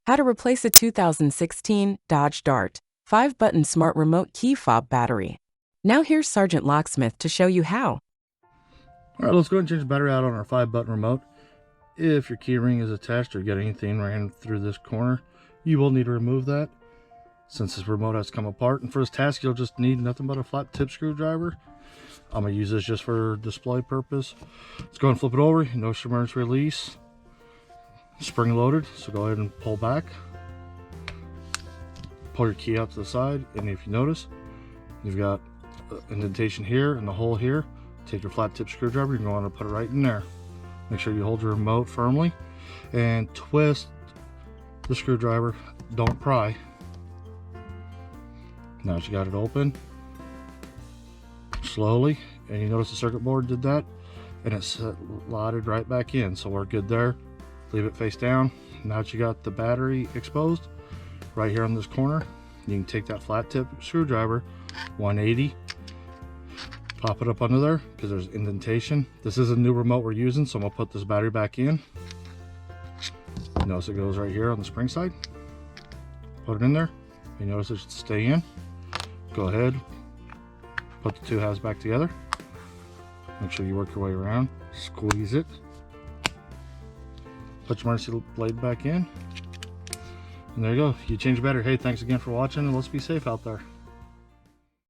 How to replace a 2016 Dodge Dart 5-button smart remote key fob battery. Now here's Sergeant Locksmith to show you how. Alright, let's go ahead and change the battery out on our 5-button remote. If your key ring is attached or you got anything ran through this corner, you will need to remove that since this remote has come apart. And for this task, you'll just need nothing but a flat tip screwdriver. I'm going to use this just for display purpose. Let's go ahead and flip it over. Notice your emergency release. Spring loaded, so go ahead and pull back. Pull your key out to the side, and if you notice, you've got an indentation here and the hole here. Take your flat tip screwdriver, you're going to put it right in there. Make sure you hold your remote firmly and twist the screwdriver. Don't pry. Now that you got it open, slowly, and you notice the circuit board did that, and it slotted right back in, so we're good there. Leave it face down. Now that you got the battery exposed right here on this corner, you can take that flat tip screwdriver 180, pop it up under there because there's indentation. This is a new remote we're using, so I'm gonna put this battery back in. Notice it goes right here on the spring side. Put it in there. You notice it should stay in. Go ahead, put the two halves back together. Make sure you work your way around. Squeeze it. Put your emergency blade back in. And there you go. You change your battery. Hey, thanks again for watching, and let's be safe out there.